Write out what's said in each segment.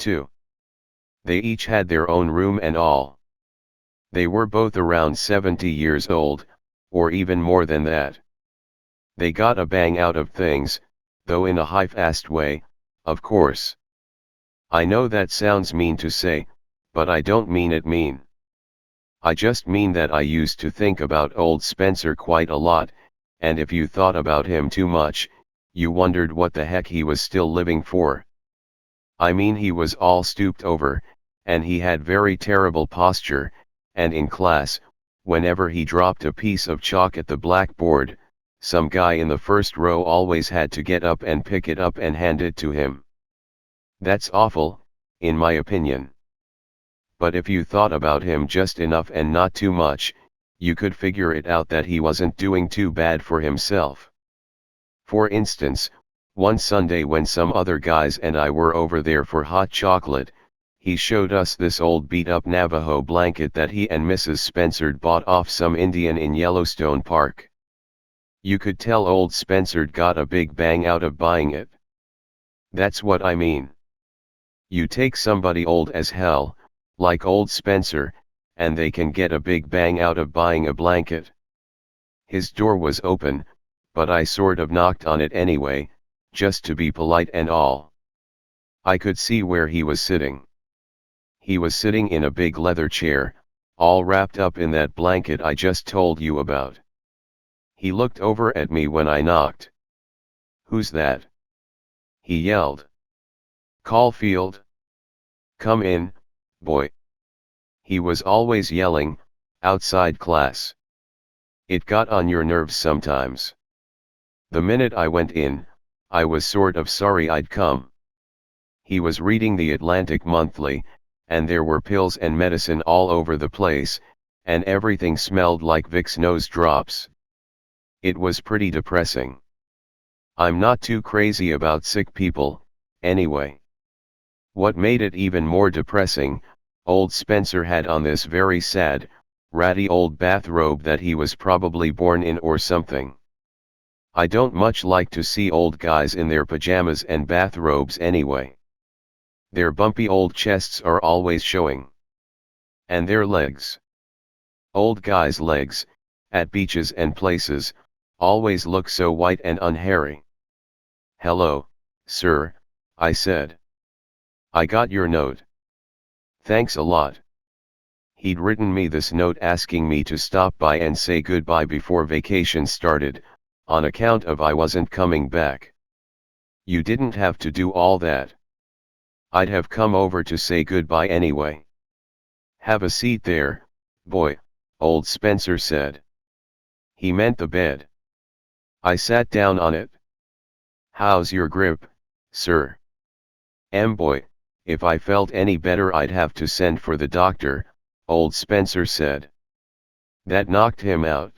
too. They each had their own room and all. They were both around 70 years old, or even more than that. They got a bang out of things, though in a half-assed way, of course. I know that sounds mean to say, but I don't mean it mean. I just mean that I used to think about old Spencer quite a lot, and if you thought about him too much, you wondered what the heck he was still living for. I mean, he was all stooped over, and he had very terrible posture, and in class, whenever he dropped a piece of chalk at the blackboard, some guy in the first row always had to get up and pick it up and hand it to him. That's awful, in my opinion. But if you thought about him just enough and not too much, you could figure it out that he wasn't doing too bad for himself. For instance, one Sunday when some other guys and I were over there for hot chocolate, he showed us this old beat-up Navajo blanket that he and Mrs. Spencer'd bought off some Indian in Yellowstone Park. You could tell old Spencer'd got a big bang out of buying it. That's what I mean. You take somebody old as hell, like old Spencer, and they can get a big bang out of buying a blanket. His door was open, but I sort of knocked on it anyway, just to be polite and all. I could see where he was sitting. He was sitting in a big leather chair, all wrapped up in that blanket I just told you about. He looked over at me when I knocked. "Who's that?" he yelled. "Caulfield. Come in, boy." He was always yelling, outside class. It got on your nerves sometimes. The minute I went in, I was sort of sorry I'd come. He was reading the Atlantic Monthly, and there were pills and medicine all over the place, and everything smelled like Vicks nose drops. It was pretty depressing. I'm not too crazy about sick people, anyway. What made it even more depressing, old Spencer had on this very sad, ratty old bathrobe that he was probably born in or something. I don't much like to see old guys in their pajamas and bathrobes anyway. Their bumpy old chests are always showing. And their legs. Old guys' legs, at beaches and places, always look so white and unhairy. "Hello, sir," I said. "I got your note." "Thanks a lot." He'd written me this note asking me to stop by and say goodbye before vacation started, on account of I wasn't coming back. You didn't have to do all that. I'd have come over to say goodbye anyway. "Have a seat there, boy," old Spencer said. He meant the bed. I sat down on it. "How's your grip, sir?" "Boy, if I felt any better I'd have to send for the doctor," old Spencer said. That knocked him out.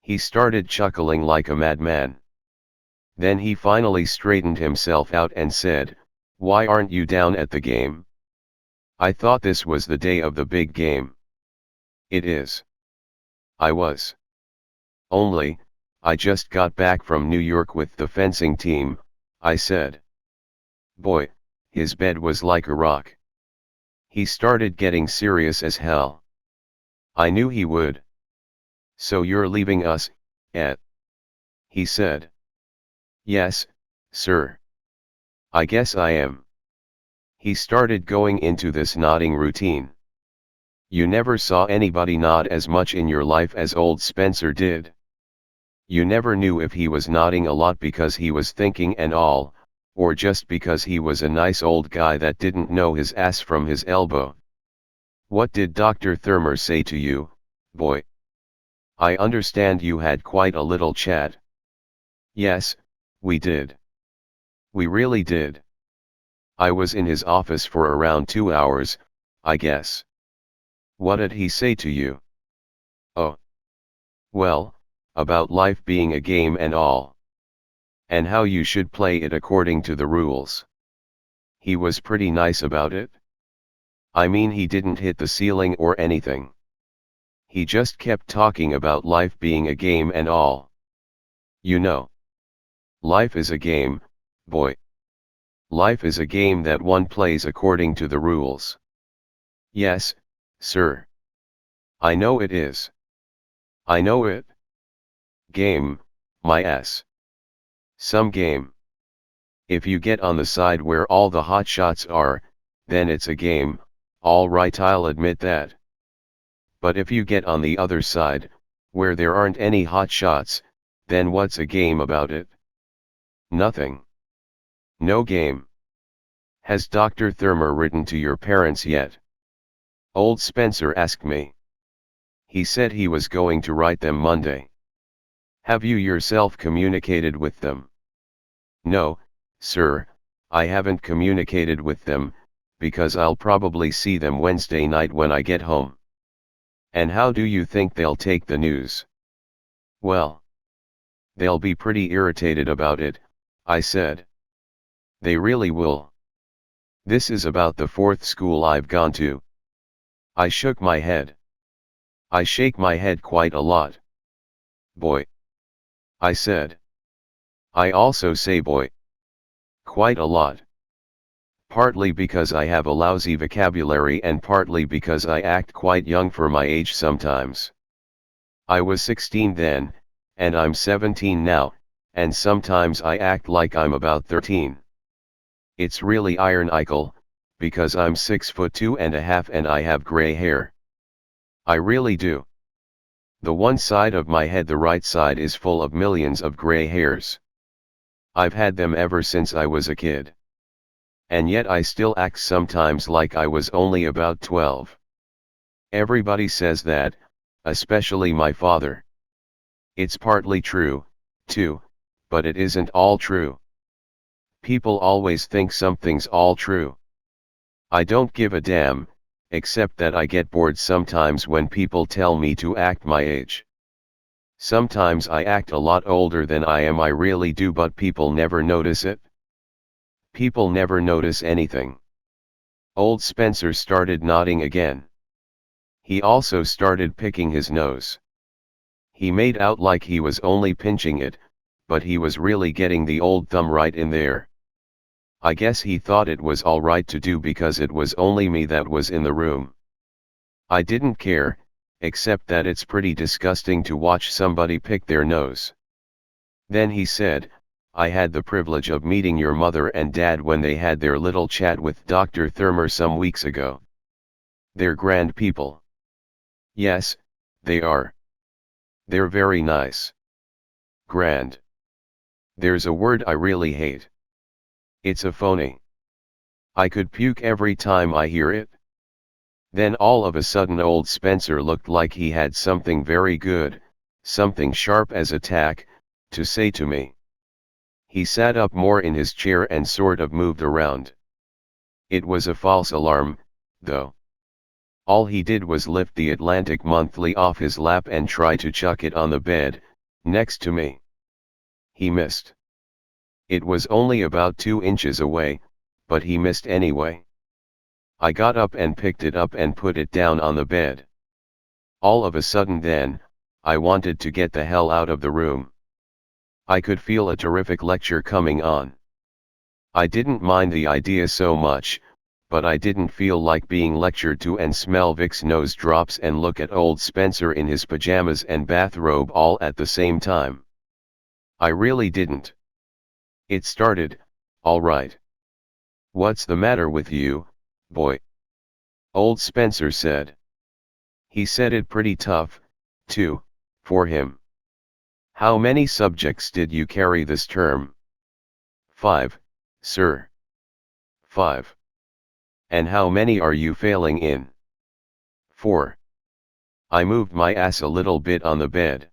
He started chuckling like a madman. Then he finally straightened himself out and said, "Why aren't you down at the game?" I thought this was the day of the big game. It is. I was. Only, I just got back from New York with the fencing team, I said. Boy, his bed was like a rock. He started getting serious as hell. I knew he would. "So you're leaving us, Ed?" he said. "Yes, sir. I guess I am." He started going into this nodding routine. You never saw anybody nod as much in your life as old Spencer did. You never knew if he was nodding a lot because he was thinking and all, or just because he was a nice old guy that didn't know his ass from his elbow. "What did Dr. Thurmer say to you, boy? I understand you had quite a little chat." "Yes, we did. We really did. I was in his office for around 2 hours, I guess." "What did he say to you?" "Oh. Well, about life being a game and all. And how you should play it according to the rules. He was pretty nice about it. I mean, he didn't hit the ceiling or anything. He just kept talking about life being a game and all. You know. Life is a game, boy. Life is a game that one plays according to the rules. Yes, sir. I know it is. I know it. Game, my ass. Some game. If you get on the side where all the hot shots are, then it's a game, all right, I'll admit that. But if you get on the other side, where there aren't any hot shots, then what's a game about it? Nothing. No game. Has Dr. Thurmer written to your parents yet? Old Spencer asked me. He said he was going to write them Monday. Have you yourself communicated with them? No, sir, I haven't communicated with them, because I'll probably see them Wednesday night when I get home. And how do you think they'll take the news? Well, they'll be pretty irritated about it, I said. They really will. This is about the fourth school I've gone to. I shook my head. I shake my head quite a lot. Boy. I said. I also say boy. Quite a lot. Partly because I have a lousy vocabulary and partly because I act quite young for my age sometimes. I was 16 then, and I'm 17 now, and sometimes I act like I'm about 13. It's really ironical, because I'm 6'2.5" and I have gray hair. I really do. The one side of my head, the right side, is full of millions of gray hairs. I've had them ever since I was a kid. And yet I still act sometimes like I was only about 12. Everybody says that, especially my father. It's partly true, too, but it isn't all true. People always think something's all true. I don't give a damn, except that I get bored sometimes when people tell me to act my age. Sometimes I act a lot older than I am, I really do, but people never notice it. People never notice anything. Old Spencer started nodding again. He also started picking his nose. He made out like he was only pinching it, but he was really getting the old thumb right in there. I guess he thought it was all right to do because it was only me that was in the room. I didn't care, except that it's pretty disgusting to watch somebody pick their nose. Then he said, I had the privilege of meeting your mother and dad when they had their little chat with Dr. Thurmer some weeks ago. They're grand people. Yes, they are. They're very nice. Grand. There's a word I really hate. It's a phony. I could puke every time I hear it. Then all of a sudden old Spencer looked like he had something very good, something sharp as a tack, to say to me. He sat up more in his chair and sort of moved around. It was a false alarm, though. All he did was lift the Atlantic Monthly off his lap and try to chuck it on the bed, next to me. He missed. It was only about 2 inches away, but he missed anyway. I got up and picked it up and put it down on the bed. All of a sudden then, I wanted to get the hell out of the room. I could feel a terrific lecture coming on. I didn't mind the idea so much, but I didn't feel like being lectured to and smell Vicks nose drops and look at old Spencer in his pajamas and bathrobe all at the same time. I really didn't. It started, all right. What's the matter with you, boy? Old Spencer said. He said it pretty tough, too, for him. How many subjects did you carry this term? 5, sir. 5. And how many are you failing in? 4. I moved my ass a little bit on the bed.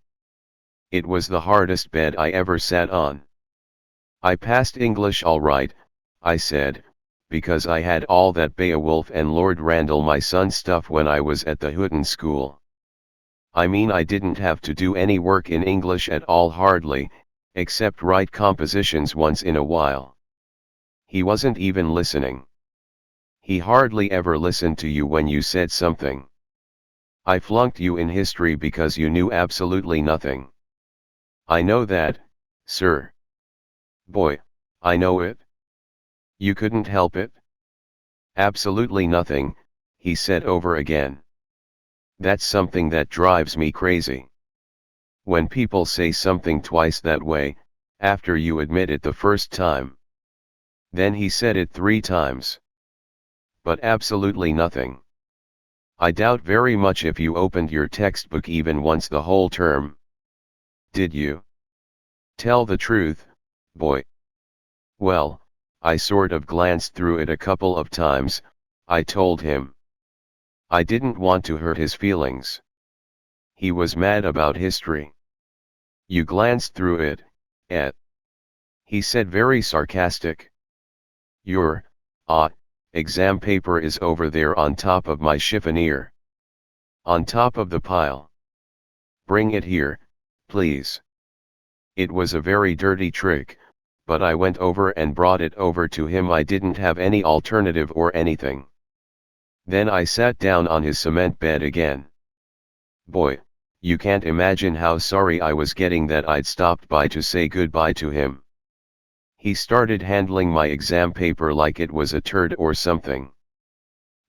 It was the hardest bed I ever sat on. I passed English all right, I said, because I had all that Beowulf and Lord Randall my son stuff when I was at the Houghton School. I mean, I didn't have to do any work in English at all hardly, except write compositions once in a while. He wasn't even listening. He hardly ever listened to you when you said something. I flunked you in history because you knew absolutely nothing. I know that, sir. Boy, I know it. You couldn't help it? Absolutely nothing, he said over again. That's something that drives me crazy. When people say something twice that way, after you admit it the first time. Then he said it 3 times. But absolutely nothing. I doubt very much if you opened your textbook even once the whole term. Did you? Tell the truth, boy. Well, I sort of glanced through it a couple of times, I told him. I didn't want to hurt his feelings. He was mad about history. You glanced through it, eh? He said very sarcastic. Your, exam paper is over there on top of my chiffonier. On top of the pile. Bring it here, please. It was a very dirty trick, but I went over and brought it over to him. I didn't have any alternative or anything. Then I sat down on his cement bed again. Boy, you can't imagine how sorry I was getting that I'd stopped by to say goodbye to him. He started handling my exam paper like it was a turd or something.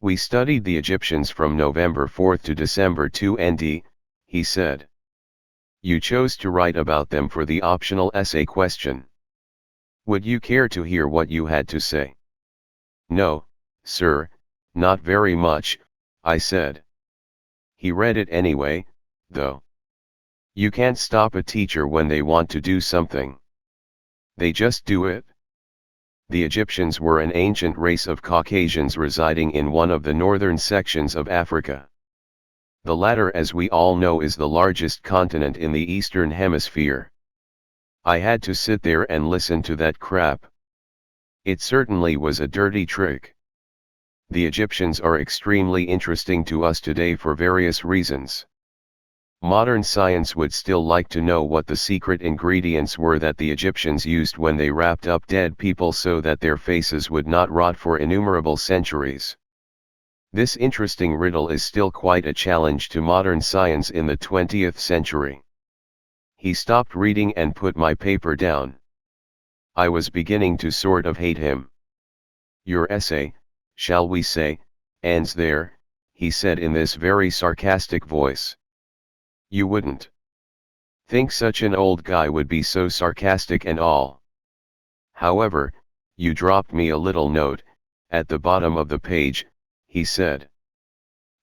We studied the Egyptians from November 4th to December 2 ND, he said. You chose to write about them for the optional essay question. Would you care to hear what you had to say? No, sir, not very much, I said. He read it anyway, though. You can't stop a teacher when they want to do something. They just do it. The Egyptians were an ancient race of Caucasians residing in one of the northern sections of Africa. The latter, as we all know, is the largest continent in the Eastern Hemisphere. I had to sit there and listen to that crap. It certainly was a dirty trick. The Egyptians are extremely interesting to us today for various reasons. Modern science would still like to know what the secret ingredients were that the Egyptians used when they wrapped up dead people so that their faces would not rot for innumerable centuries. This interesting riddle is still quite a challenge to modern science in the 20th century. He stopped reading and put my paper down. I was beginning to sort of hate him. Your essay, shall we say, ends there, he said in this very sarcastic voice. You wouldn't think such an old guy would be so sarcastic and all. However, you dropped me a little note, at the bottom of the page, he said.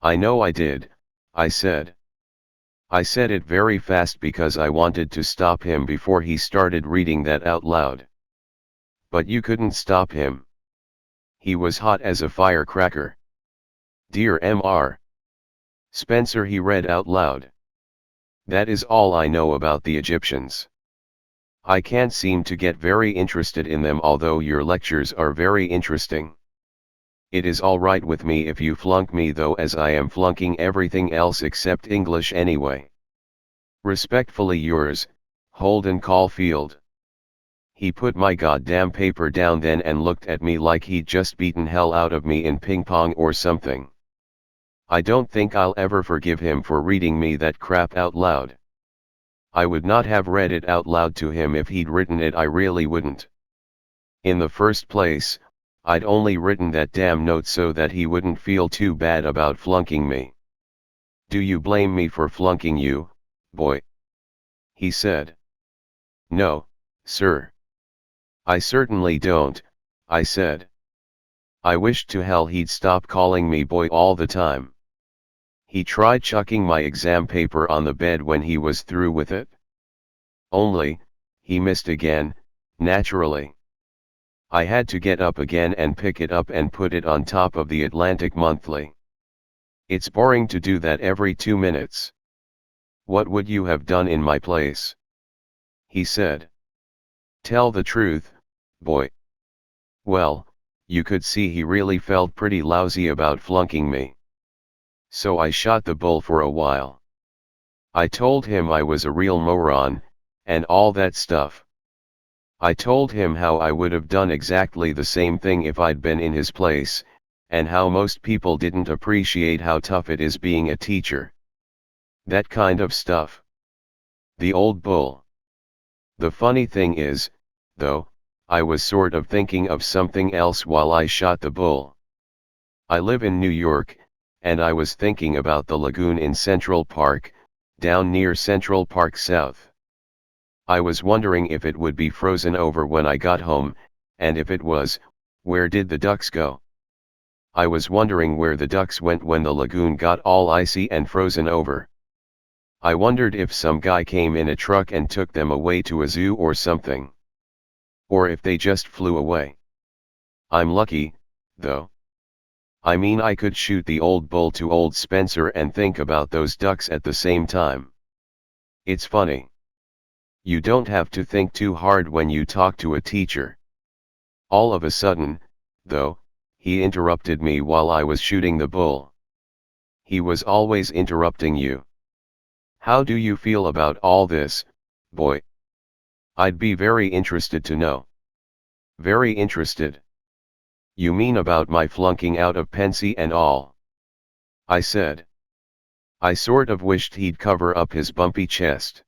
I know I did, I said. I said it very fast because I wanted to stop him before he started reading that out loud. But you couldn't stop him. He was hot as a firecracker. Dear Mr. Spencer, he read out loud. That is all I know about the Egyptians. I can't seem to get very interested in them, although your lectures are very interesting. It is all right with me if you flunk me, though, as I am flunking everything else except English anyway. Respectfully yours, Holden Caulfield. He put my goddamn paper down then and looked at me like he'd just beaten hell out of me in ping pong or something. I don't think I'll ever forgive him for reading me that crap out loud. I would not have read it out loud to him if he'd written it, I really wouldn't. In the first place, I'd only written that damn note so that he wouldn't feel too bad about flunking me. Do you blame me for flunking you, boy? He said. No, sir. I certainly don't, I said. I wished to hell he'd stop calling me boy all the time. He tried chucking my exam paper on the bed when he was through with it. Only, he missed again, naturally. I had to get up again and pick it up and put it on top of the Atlantic Monthly. It's boring to do that every 2 minutes. What would you have done in my place? He said. Tell the truth, boy. Well, you could see he really felt pretty lousy about flunking me. So I shot the bull for a while. I told him I was a real moron, and all that stuff. I told him how I would have done exactly the same thing if I'd been in his place, and how most people didn't appreciate how tough it is being a teacher. That kind of stuff. The old bull. The funny thing is, though, I was sort of thinking of something else while I shot the bull. I live in New York, and I was thinking about the lagoon in Central Park, down near Central Park South. I was wondering if it would be frozen over when I got home, and if it was, where did the ducks go? I was wondering where the ducks went when the lagoon got all icy and frozen over. I wondered if some guy came in a truck and took them away to a zoo or something. Or if they just flew away. I'm lucky, though. I mean, I could shoot the old bull to old Spencer and think about those ducks at the same time. It's funny. You don't have to think too hard when you talk to a teacher. All of a sudden, though, he interrupted me while I was shooting the bull. He was always interrupting you. How do you feel about all this, boy? I'd be very interested to know. Very interested. You mean about my flunking out of Pensy and all? I said. I sort of wished he'd cover up his bumpy chest.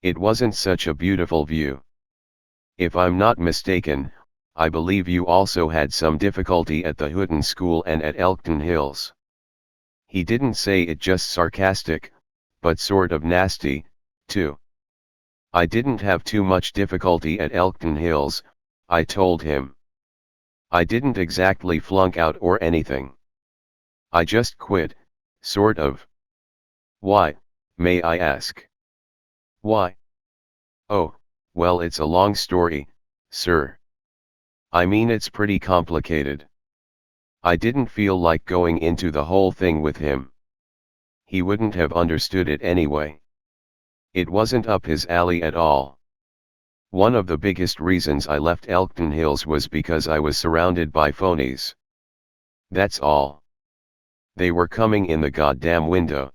It wasn't such a beautiful view. If I'm not mistaken, I believe you also had some difficulty at the Houghton School and at Elkton Hills. He didn't say it just sarcastic, but sort of nasty, too. I didn't have too much difficulty at Elkton Hills, I told him. I didn't exactly flunk out or anything. I just quit, sort of. Why, may I ask? Why? Oh, well, it's a long story, sir. I mean, it's pretty complicated. I didn't feel like going into the whole thing with him. He wouldn't have understood it anyway. It wasn't up his alley at all. One of the biggest reasons I left Elkton Hills was because I was surrounded by phonies. That's all. They were coming in the goddamn window.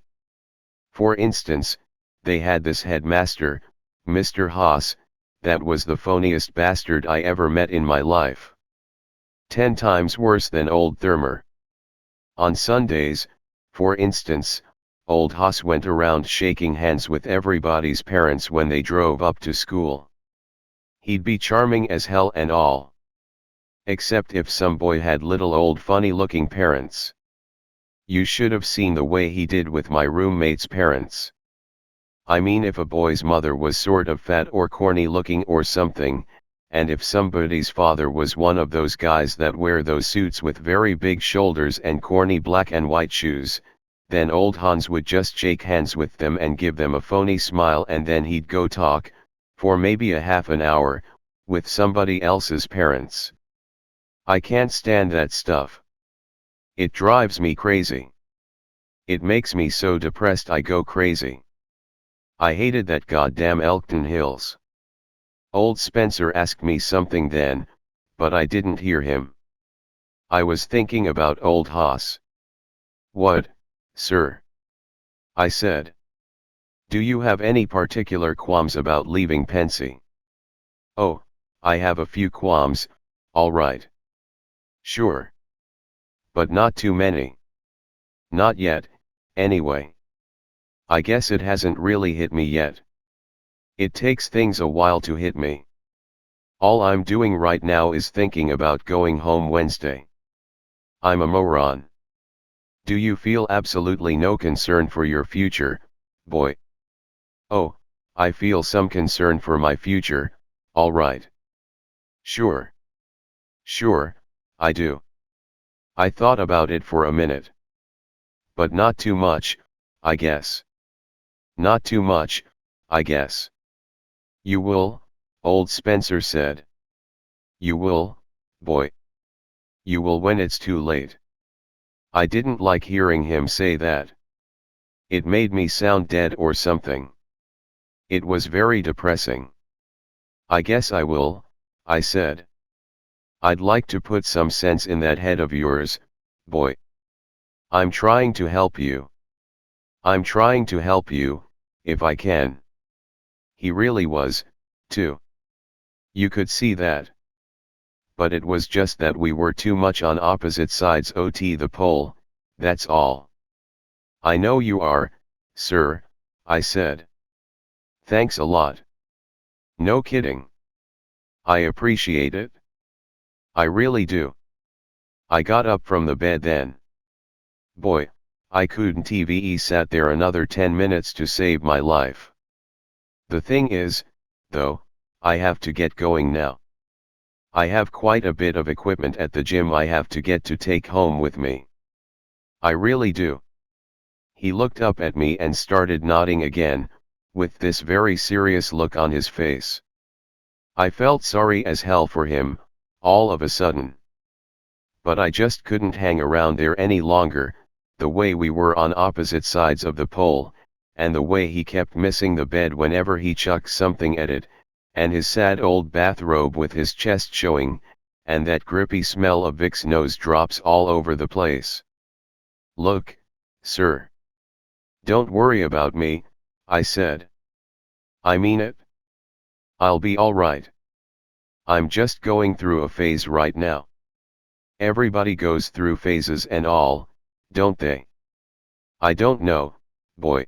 For instance, they had this headmaster, Mr. Haas, that was the phoniest bastard I ever met in my life. 10 times worse than old Thermer. On Sundays, for instance, old Haas went around shaking hands with everybody's parents when they drove up to school. He'd be charming as hell and all. Except if some boy had little old funny-looking parents. You should have seen the way he did with my roommate's parents. I mean, if a boy's mother was sort of fat or corny looking or something, and if somebody's father was one of those guys that wear those suits with very big shoulders and corny black and white shoes, then old Hans would just shake hands with them and give them a phony smile, and then he'd go talk, for maybe a half an hour, with somebody else's parents. I can't stand that stuff. It drives me crazy. It makes me so depressed I go crazy. I hated that goddamn Elkton Hills. Old Spencer asked me something then, but I didn't hear him. I was thinking about old Haas. What, sir? I said. Do you have any particular qualms about leaving Pensy? Oh, I have a few qualms, all right. Sure. But not too many. Not yet, anyway. I guess it hasn't really hit me yet. It takes things a while to hit me. All I'm doing right now is thinking about going home Wednesday. I'm a moron. Do you feel absolutely no concern for your future, boy? Oh, I feel some concern for my future, all right. Sure. Sure, I do. I thought about it for a minute. But not too much, I guess. Not too much, I guess. You will, old Spencer said. You will, boy. You will when it's too late. I didn't like hearing him say that. It made me sound dead or something. It was very depressing. I guess I will, I said. I'd like to put some sense in that head of yours, boy. I'm trying to help you. I'm trying to help you, if I can. He really was, too. You could see that. But it was just that we were too much on opposite sides of the pole, that's all. I know you are, sir, I said. Thanks a lot. No kidding. I appreciate it. I really do. I got up from the bed then. Boy, I couldn't even sat there another 10 minutes to save my life. The thing is, though, I have to get going now. I have quite a bit of equipment at the gym I have to get to take home with me. I really do. He looked up at me and started nodding again, with this very serious look on his face. I felt sorry as hell for him, all of a sudden. But I just couldn't hang around there any longer, the way we were on opposite sides of the pole, and the way he kept missing the bed whenever he chucked something at it, and his sad old bathrobe with his chest showing, and that grippy smell of Vicks nose drops all over the place. Look, sir. Don't worry about me, I said. I mean it. I'll be all right. I'm just going through a phase right now. Everybody goes through phases and all, don't they? I don't know, boy.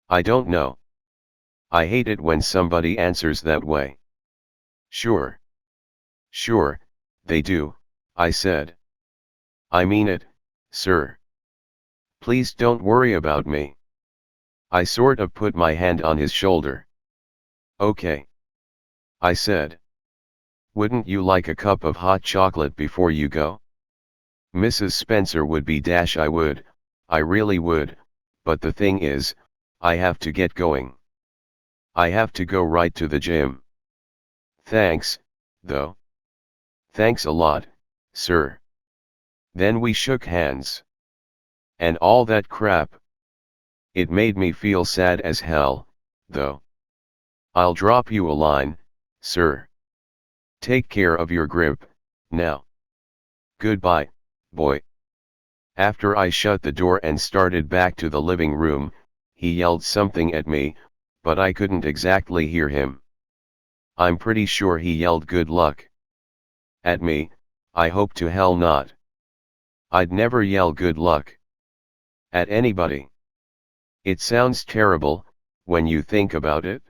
I don't know. I hate it when somebody answers that way. Sure. Sure, they do, I said. I mean it, sir. Please don't worry about me. I sort of put my hand on his shoulder. Okay. I said. Wouldn't you like a cup of hot chocolate before you go? Mrs. Spencer would be dash I would, I really would, but the thing is, I have to get going. I have to go right to the gym. Thanks, though. Thanks a lot, sir. Then we shook hands. And all that crap. It made me feel sad as hell, though. I'll drop you a line, sir. Take care of your grip, now. Goodbye, boy. After I shut the door and started back to the living room, he yelled something at me, but I couldn't exactly hear him. I'm pretty sure he yelled good luck. At me, I hope to hell not. I'd never yell good luck at anybody. It sounds terrible, when you think about it.